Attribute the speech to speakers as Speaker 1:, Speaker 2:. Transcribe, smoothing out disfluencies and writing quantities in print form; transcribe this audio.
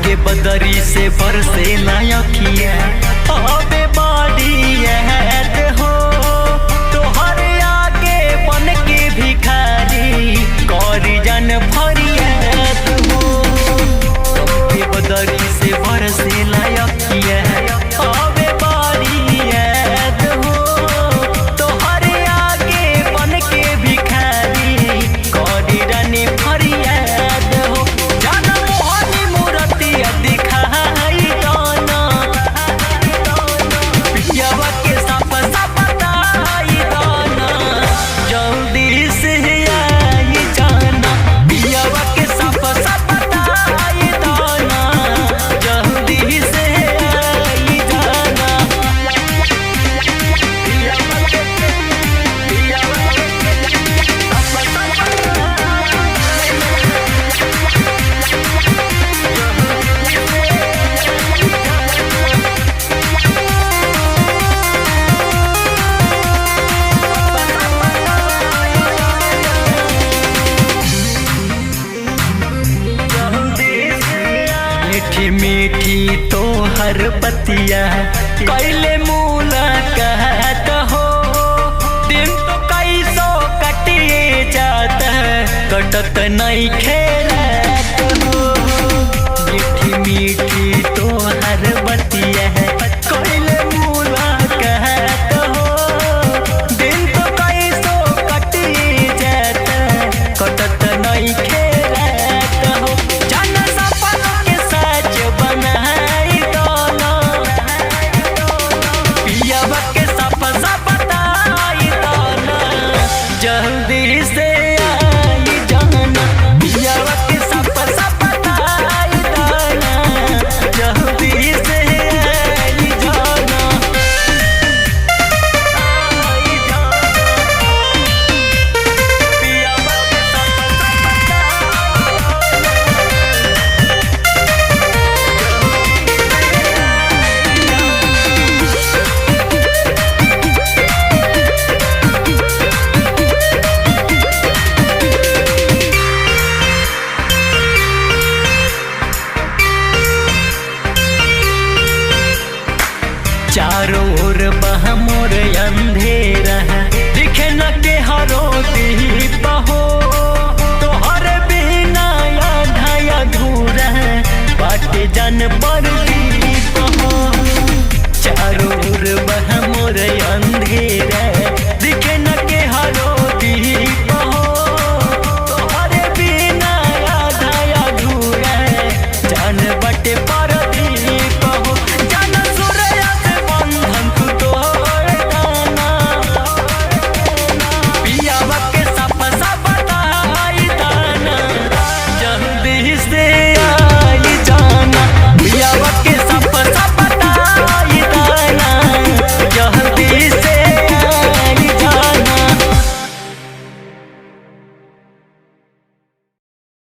Speaker 1: के बदरी से बरसे नायकिया अबे बाड़ी हो तोहर आगे बन के भिखारी करी जन फरियाद हो के बदरी से बरसे नायकिया अबे बाड़ी हो तोहर आगे बन के भिखारी करी जन फरियाद हो मीठी तो हर बतिया कैले मुलाकात हो दिन तो कई सौ कटिए जाता कटत नहीं खेलत हो मीठी मीठी तो हर बतिया कैले मुलाकात हो दिन तो कई सौ कटिए जाता कटत नहीं खेलत हो जल्दी से आई जाना पियावा के सपना आई जाना जल्दी से आई जाना पियावा के चारों ओर बहमोर अंधेरा दिखे न के हरो दीप हो तोहर बिना आधा अधूरा बाट जन